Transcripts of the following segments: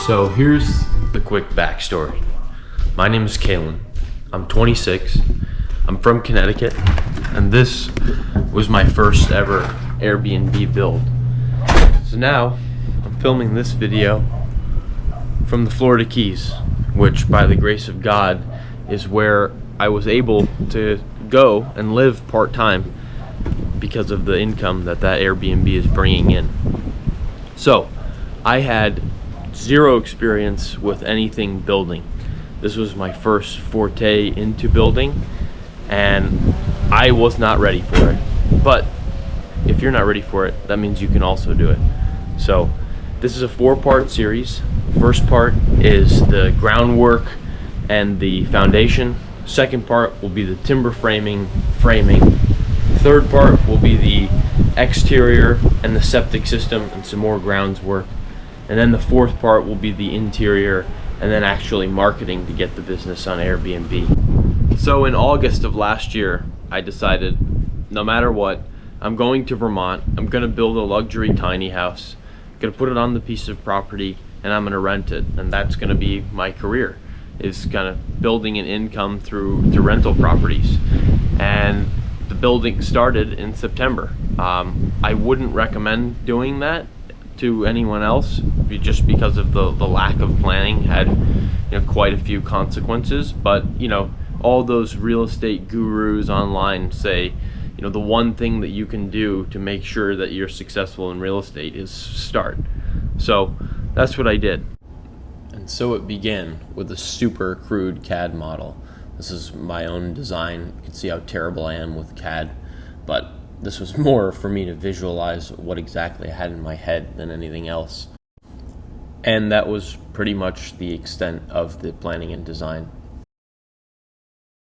So here's the quick backstory. My name is Kalen. I'm 26. I'm from Connecticut, and this was my first ever Airbnb build. So now I'm filming this video from the Florida Keys, which by the grace of God is where I was able to go and live part-time because of the income that Airbnb is bringing in. So I had zero experience with anything building. This was my first forte into building, and I was not ready for it. But if you're not ready for it, that means you can also do it. So this is a 4-part series. First part is the groundwork and the foundation. Second part will be the timber framing. Third part will be the exterior and the septic system and some more grounds work. And then the fourth part will be the interior and then actually marketing to get the business on Airbnb. So in August of last year, I decided no matter what, I'm going to Vermont. I'm going to build a luxury tiny house. I'm going to put it on the piece of property and I'm going to rent it. And that's going to be my career, is kind of building an income through rental properties. And the building started in September. I wouldn't recommend doing that to anyone else just because of the lack of planning. Had quite a few consequences, but all those real estate gurus online say the one thing that you can do to make sure that you're successful in real estate is start. So that's what I did. And so it began with a super crude CAD model. This is my own design. You can see how terrible I am with CAD, but this was more for me to visualize what exactly I had in my head than anything else. And that was pretty much the extent of the planning and design.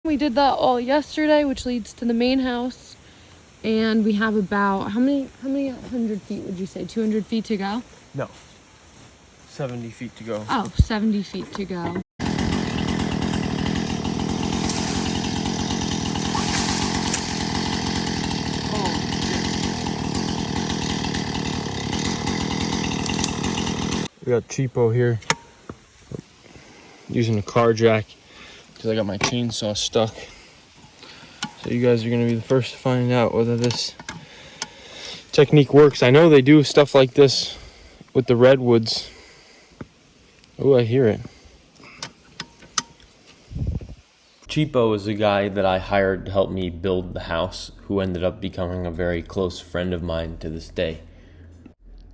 We did that all yesterday, which leads to the main house. And we have about, how many 100 feet would you say? 200 feet to go? No. 70 feet to go. Oh, 70 feet to go. We got cheapo here using a car jack because I got my chainsaw stuck. So you guys are going to be the first to find out whether this technique works. I know they do stuff like this with the redwoods. Oh, I hear it. Cheapo is a guy that I hired to help me build the house, who ended up becoming a very close friend of mine to this day.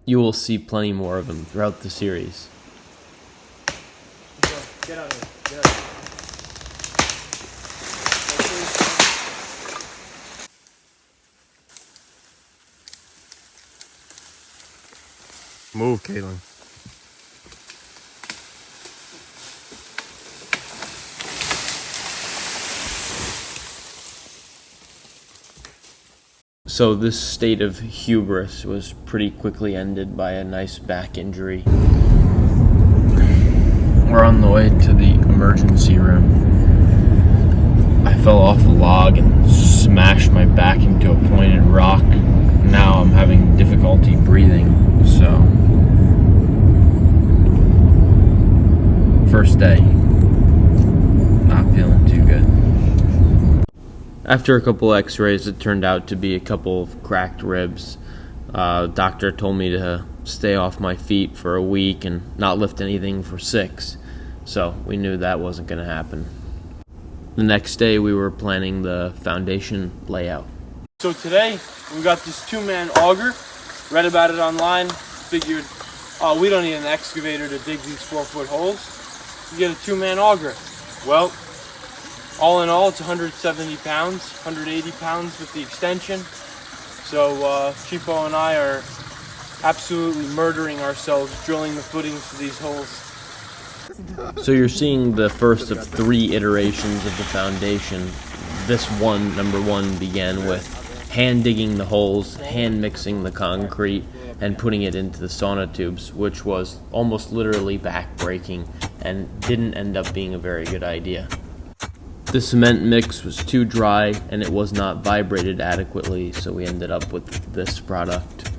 You will see plenty more of him throughout the series. Get out of here. Get out of here. Move, Caitlin. So this state of hubris was pretty quickly ended by a nice back injury. We're on the way to the emergency room. I fell off a log and smashed my back into a pointed rock. Now I'm having difficulty breathing, so first day, not feeling too good. After a couple x-rays, it turned out to be a couple of cracked ribs. Doctor told me to stay off my feet for a week and not lift anything for 6. So we knew that wasn't going to happen. The next day we were planning the foundation layout. So today we got this 2-man auger. Read about it online. Figured, oh, we don't need an excavator to dig these 4-foot holes. We get a 2-man auger. Well, all in all, it's 170 pounds, 180 pounds with the extension. So Cheapo and I are absolutely murdering ourselves drilling the footings for these holes. So you're seeing the first of 3 iterations of the foundation. This one, number 1, began with hand digging the holes, hand mixing the concrete, and putting it into the sauna tubes, which was almost literally back-breaking and didn't end up being a very good idea. The cement mix was too dry and it was not vibrated adequately, so we ended up with this product.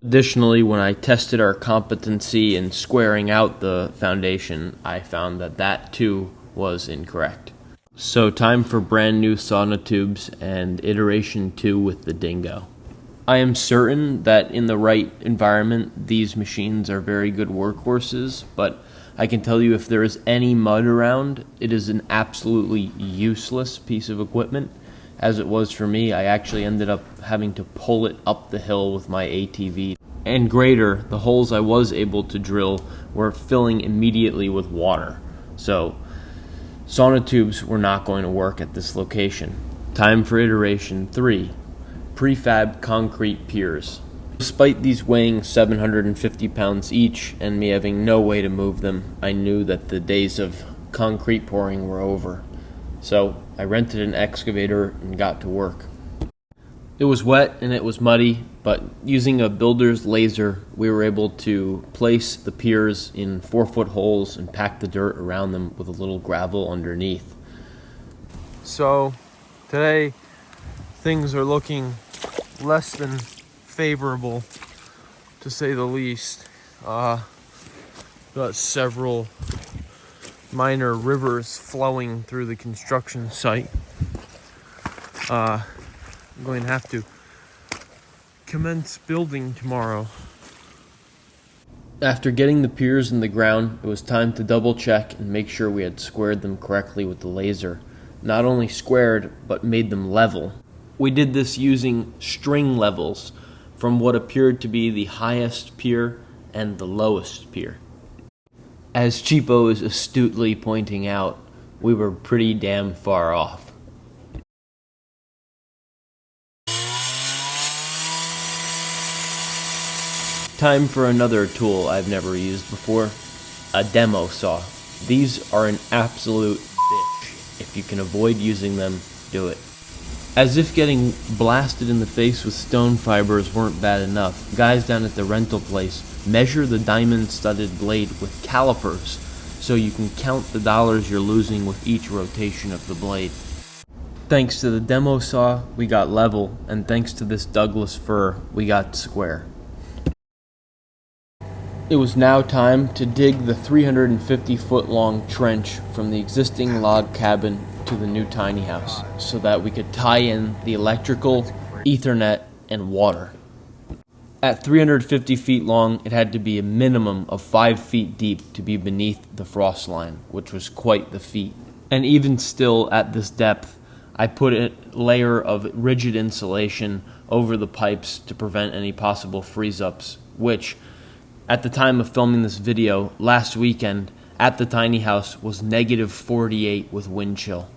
Additionally, when I tested our competency in squaring out the foundation, I found that that too was incorrect. So time for brand new sonotubes and iteration 2 with the Dingo. I am certain that in the right environment, these machines are very good workhorses, but I can tell you if there is any mud around, it is an absolutely useless piece of equipment. As it was for me, I actually ended up having to pull it up the hill with my ATV. And greater, the holes I was able to drill were filling immediately with water. So, sonotubes were not going to work at this location. Time for iteration 3, prefab concrete piers. Despite these weighing 750 pounds each and me having no way to move them, I knew that the days of concrete pouring were over. So I rented an excavator and got to work. It was wet and it was muddy, but using a builder's laser, we were able to place the piers in 4-foot holes and pack the dirt around them with a little gravel underneath. So today things are looking less than favorable, to say the least. Got several minor rivers flowing through the construction site. I'm going to have to commence building tomorrow. After getting the piers in the ground, it was time to double check and make sure we had squared them correctly with the laser. Not only squared, but made them level. We did this using string levels from what appeared to be the highest pier and the lowest pier. As Cheapo is astutely pointing out, we were pretty damn far off. Time for another tool I've never used before, a demo saw. These are an absolute bitch. If you can avoid using them, do it. As if getting blasted in the face with stone fibers weren't bad enough, guys down at the rental place measure the diamond-studded blade with calipers so you can count the dollars you're losing with each rotation of the blade. Thanks to the demo saw, we got level, and thanks to this Douglas fir, we got square. It was now time to dig the 350-foot-long trench from the existing log cabin to the new tiny house so that we could tie in the electrical, Ethernet, and water. At 350 feet long, it had to be a minimum of 5 feet deep to be beneath the frost line, which was quite the feat. And even still, at this depth, I put a layer of rigid insulation over the pipes to prevent any possible freeze-ups, which, at the time of filming this video, last weekend, at the tiny house was negative 48 with wind chill.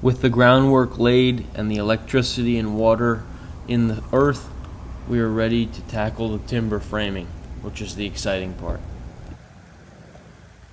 With the groundwork laid and the electricity and water in the earth, we are ready to tackle the timber framing, which is the exciting part.